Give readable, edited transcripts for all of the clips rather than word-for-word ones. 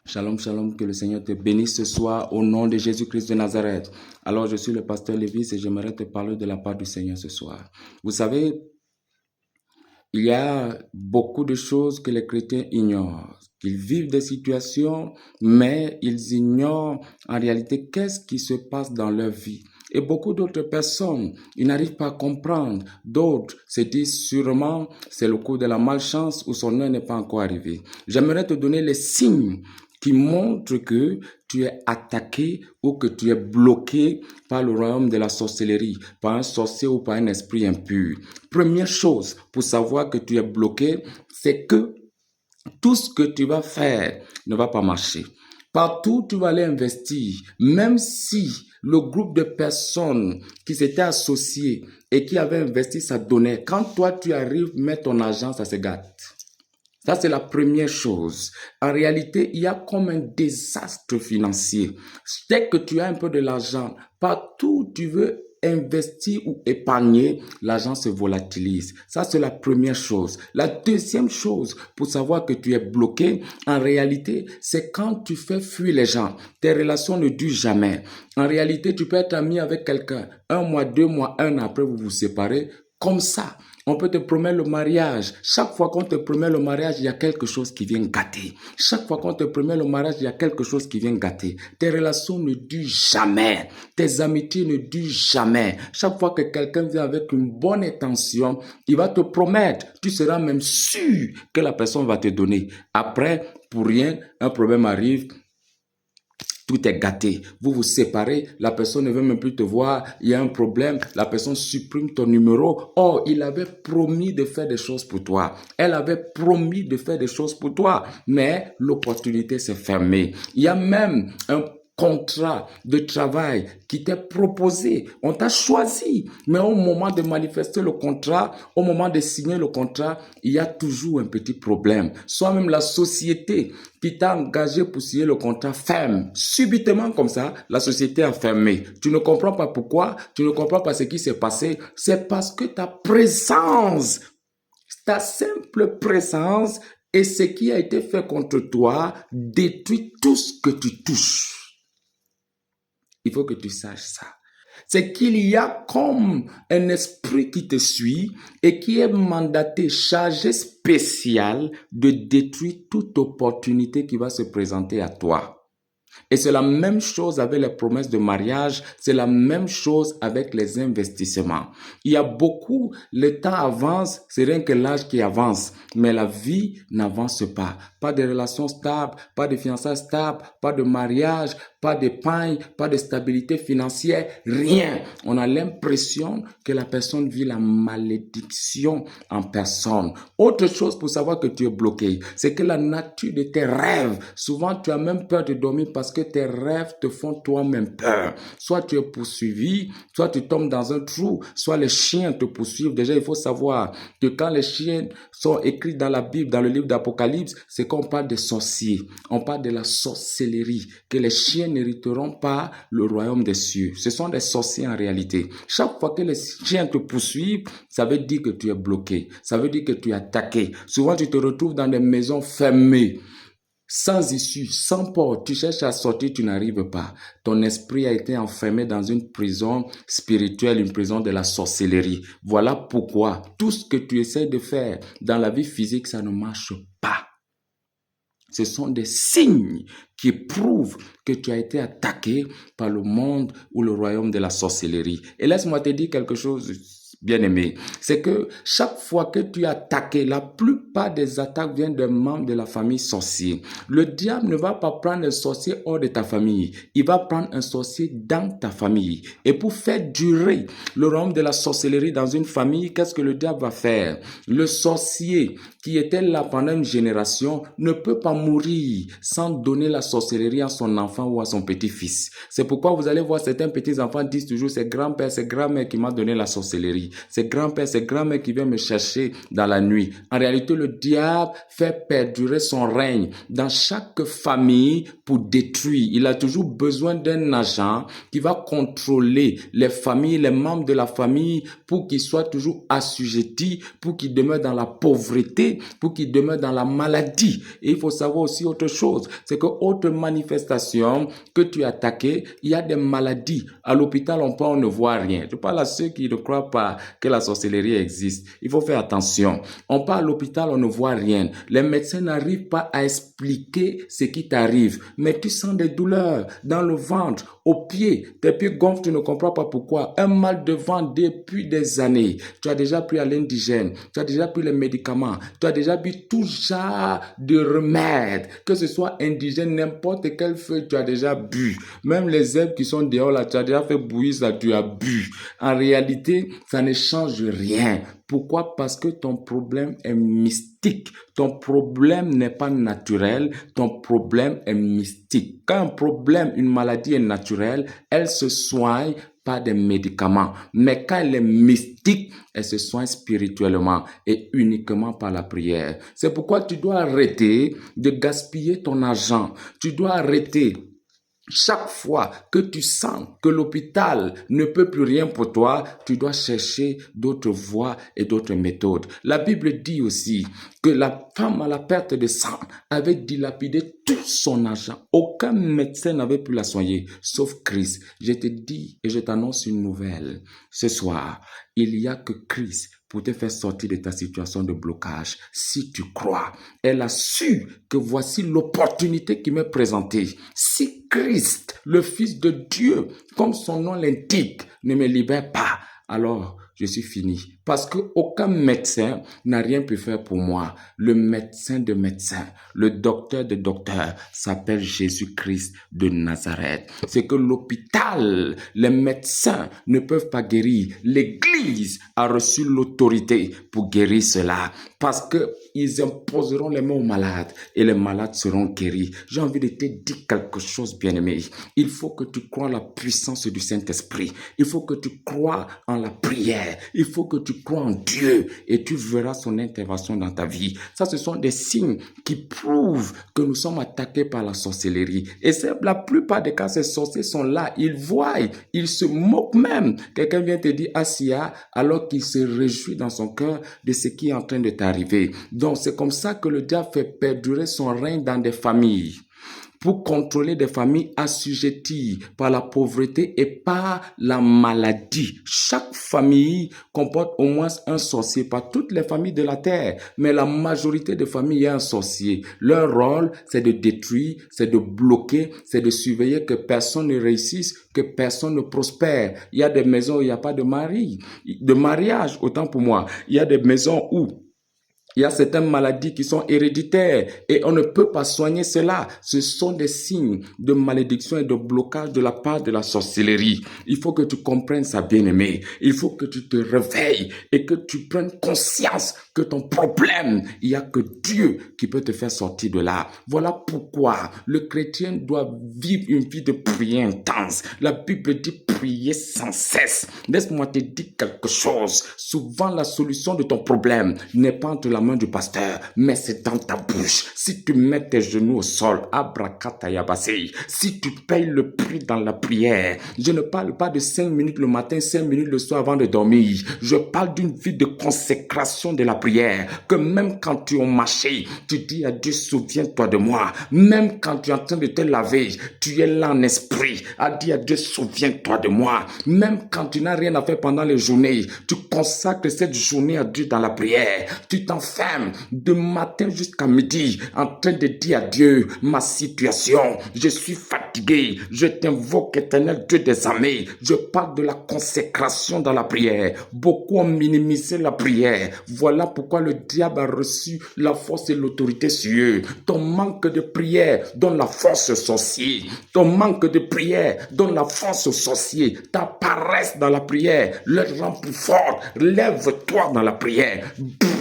Shalom, shalom, que le Seigneur te bénisse ce soir au nom de Jésus-Christ de Nazareth. Alors, je suis le pasteur Lévis et j'aimerais te parler de la part du Seigneur ce soir. Vous savez, il y a beaucoup de choses que les chrétiens ignorent. Ils vivent des situations, mais ils ignorent en réalité qu'est-ce qui se passe dans leur vie. Et beaucoup d'autres personnes, ils n'arrivent pas à comprendre. D'autres se disent sûrement c'est le coup de la malchance ou son heure n'est pas encore arrivé. J'aimerais te donner les signes qui montrent que tu es attaqué ou que tu es bloqué par le royaume de la sorcellerie, par un sorcier ou par un esprit impur. Première chose pour savoir que tu es bloqué, c'est que tout ce que tu vas faire ne va pas marcher. Partout, tu vas aller investir, même si le groupe de personnes qui s'étaient associés et qui avaient investi, ça donnait. Quand toi, tu arrives, mets ton argent, ça se gâte. Ça, c'est la première chose. En réalité, il y a comme un désastre financier. Dès que tu as un peu de l'argent, partout où tu veux investir ou épargner, l'argent se volatilise. Ça, c'est la première chose. La deuxième chose, pour savoir que tu es bloqué, en réalité, c'est quand tu fais fuir les gens. Tes relations ne durent jamais. En réalité, tu peux être ami avec quelqu'un. 1 mois, 2 mois, 1 an après, vous vous séparez. Comme ça, on peut te promettre le mariage. Chaque fois qu'on te promet le mariage, il y a quelque chose qui vient gâter. Chaque fois qu'on te promet le mariage, il y a quelque chose qui vient gâter. Tes relations ne durent jamais. Tes amitiés ne durent jamais. Chaque fois que quelqu'un vient avec une bonne intention, il va te promettre. Tu seras même sûr que la personne va te donner. Après, pour rien, un problème arrive. Tout est gâté. Vous vous séparez, la personne ne veut même plus te voir, il y a un problème, la personne supprime ton numéro. Oh, il avait promis de faire des choses pour toi. Elle avait promis de faire des choses pour toi, mais l'opportunité s'est fermée. Il y a même un contrat de travail qui t'est proposé. On t'a choisi, mais au moment de manifester le contrat, au moment de signer le contrat, il y a toujours un petit problème. Soit même la société qui t'a engagé pour signer le contrat ferme. Subitement comme ça, la société a fermé. Tu ne comprends pas pourquoi, tu ne comprends pas ce qui s'est passé. C'est parce que ta présence, ta simple présence et ce qui a été fait contre toi détruit tout ce que tu touches. Il faut que tu saches ça. C'est qu'il y a comme un esprit qui te suit et qui est mandaté, chargé spécial de détruire toute opportunité qui va se présenter à toi. Et c'est la même chose avec les promesses de mariage, c'est la même chose avec les investissements. Il y a beaucoup, le temps avance, c'est rien que l'âge qui avance, mais la vie n'avance pas. Pas de relations stables, pas de fiançailles stables, pas de mariage, pas d'épargne, pas de stabilité financière, rien. On a l'impression que la personne vit la malédiction en personne. Autre chose pour savoir que tu es bloqué, c'est que la nature de tes rêves, souvent tu as même peur de dormir parce que tes rêves te font toi-même peur. Soit tu es poursuivi, soit tu tombes dans un trou, soit les chiens te poursuivent. Déjà, il faut savoir que quand les chiens sont écrits dans la Bible, dans le livre d'Apocalypse, c'est qu'on parle des sorciers. On parle de la sorcellerie, que les chiens n'hériteront pas le royaume des cieux. Ce sont des sorciers en réalité. Chaque fois que les chiens te poursuivent, ça veut dire que tu es bloqué. Ça veut dire que tu es attaqué. Souvent, tu te retrouves dans des maisons fermées, sans issue, sans porte. Tu cherches à sortir, tu n'arrives pas. Ton esprit a été enfermé dans une prison spirituelle, une prison de la sorcellerie. Voilà pourquoi tout ce que tu essaies de faire dans la vie physique, ça ne marche pas. Ce sont des signes qui prouvent que tu as été attaqué par le monde ou le royaume de la sorcellerie. Et laisse-moi te dire quelque chose, bien-aimé. C'est que chaque fois que tu es attaqué, la plupart des attaques viennent d'un membre de la famille sorcier. Le diable ne va pas prendre un sorcier hors de ta famille. Il va prendre un sorcier dans ta famille. Et pour faire durer le royaume de la sorcellerie dans une famille, qu'est-ce que le diable va faire? Le sorcier qui était là pendant une génération ne peut pas mourir sans donner la sorcellerie à son enfant ou à son petit-fils. C'est pourquoi vous allez voir certains petits-enfants disent toujours c'est grand-père, c'est grand-mère qui m'a donné la sorcellerie. C'est grand-père, c'est grand-mère qui vient me chercher dans la nuit. En réalité, le diable fait perdurer son règne dans chaque famille pour détruire. Il a toujours besoin d'un agent qui va contrôler les familles, les membres de la famille pour qu'ils soient toujours assujettis, pour qu'ils demeurent dans la pauvreté, pour qu'ils demeurent dans la maladie. Et il faut savoir aussi autre chose, c'est que autre manifestation que tu as attaquée, il y a des maladies. À l'hôpital, on ne voit rien. Je parle à ceux qui ne croient pas que la sorcellerie existe. Il faut faire attention. On part à l'hôpital, on ne voit rien. Les médecins n'arrivent pas à expliquer ce qui t'arrive. Mais tu sens des douleurs dans le ventre, aux pieds. Tes pieds gonflent, tu ne comprends pas pourquoi. Un mal de ventre depuis des années. Tu as déjà pris à l'indigène. Tu as déjà pris les médicaments. Tu as déjà pris tout genre de remèdes. Que ce soit indigène, n'importe quelle feuille, tu as déjà bu. Même les herbes qui sont dehors là, tu as déjà fait bouillir ça, tu as bu. En réalité, ça ne change rien. Pourquoi? Parce que ton problème est mystique. Ton problème n'est pas naturel, ton problème est mystique. Quand un problème, une maladie est naturelle, elle se soigne par des médicaments. Mais quand elle est mystique, elle se soigne spirituellement et uniquement par la prière. C'est pourquoi tu dois arrêter de gaspiller ton argent. Tu dois arrêter. Chaque fois que tu sens que l'hôpital ne peut plus rien pour toi, tu dois chercher d'autres voies et d'autres méthodes. La Bible dit aussi que la femme à la perte de sang avait dilapidé tout son argent. Aucun médecin n'avait pu la soigner, sauf Christ. Je te dis et je t'annonce une nouvelle. Ce soir, il n'y a que Christ pour te faire sortir de ta situation de blocage. Si tu crois, elle a su que voici l'opportunité qui m'est présentée. Si Christ, le Fils de Dieu, comme son nom l'indique, ne me libère pas, alors je suis fini. Parce qu'aucun médecin n'a rien pu faire pour moi. Le médecin de médecins, le docteur de docteurs s'appelle Jésus-Christ de Nazareth. C'est que l'hôpital, les médecins ne peuvent pas guérir. L'Église a reçu l'autorité pour guérir cela. Parce qu'ils imposeront les mains aux malades et les malades seront guéris. J'ai envie de te dire quelque chose, bien-aimé. Il faut que tu crois en la puissance du Saint-Esprit. Il faut que tu crois en la prière. Il faut que tu crois en Dieu et tu verras son intervention dans ta vie. Ça, ce sont des signes qui prouvent que nous sommes attaqués par la sorcellerie. Et c'est la plupart des cas, ces sorciers sont là. Ils voient, ils se moquent même. Quelqu'un vient te dire Assia alors qu'il se réjouit dans son cœur de ce qui est en train de t'arriver. Donc, c'est comme ça que le diable fait perdurer son règne dans des familles, pour contrôler des familles assujetties par la pauvreté et par la maladie. Chaque famille comporte au moins un sorcier, pas toutes les familles de la terre, mais la majorité des familles, il y a un sorcier. Leur rôle, c'est de détruire, c'est de bloquer, c'est de surveiller que personne ne réussisse, que personne ne prospère. Il y a des maisons où il n'y a pas de mariage, autant pour moi. Il y a des maisons où il y a certaines maladies qui sont héréditaires et on ne peut pas soigner cela. Ce sont des signes de malédiction et de blocage de la part de la sorcellerie. Il faut que tu comprennes ça, bien-aimé. Il faut que tu te réveilles et que tu prennes conscience que ton problème, il n'y a que Dieu qui peut te faire sortir de là. Voilà pourquoi le chrétien doit vivre une vie de prière intense. La Bible dit prier sans cesse. Laisse-moi te dire quelque chose. Souvent, la solution de ton problème n'est pas entre la main du pasteur, mais c'est dans ta bouche. Si tu mets tes genoux au sol, abrakatayabasei, si tu payes le prix dans la prière, je ne parle pas de 5 minutes le matin, 5 minutes le soir avant de dormir. Je parle d'une vie de consécration de la prière, que même quand tu es au marché, tu dis à Dieu, souviens-toi de moi. Même quand tu es en train de te laver, tu es là en esprit, à dire à Dieu, souviens-toi de moi. Même quand tu n'as rien à faire pendant les journées, tu consacres cette journée à Dieu dans la prière. Tu t'enfermes de matin jusqu'à midi en train de dire à Dieu, ma situation, je suis fatigué, je t'invoque, éternel Dieu des armées. Je parle de la consécration dans la prière. Beaucoup ont minimisé la prière. Voilà pourquoi le diable a reçu la force et l'autorité sur eux. Ton manque de prière donne la force aux sorciers. Ton manque de prière donne la force aux sorciers. Ta paresse dans la prière leur rend plus fort. Lève-toi dans la prière.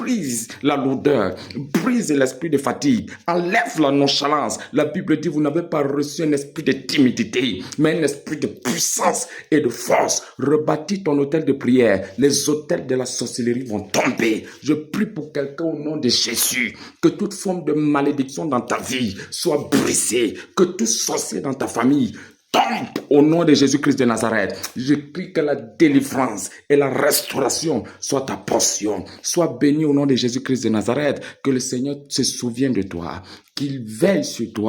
brise la lourdeur, brise l'esprit de fatigue, enlève la nonchalance. La Bible dit, vous n'avez pas reçu un esprit de timidité, mais un esprit de puissance et de force. Rebâtis ton hôtel de prière. Les hôtels de la sorcellerie vont tomber. Je prie pour quelqu'un au nom de Jésus, que toute forme de malédiction dans ta vie soit brisée, que tout sorcier dans ta famille tombe au nom de Jésus-Christ de Nazareth. Je prie que la délivrance et la restauration soient ta portion. Sois béni au nom de Jésus-Christ de Nazareth. Que le Seigneur se souvienne de toi, qu'il veille sur toi.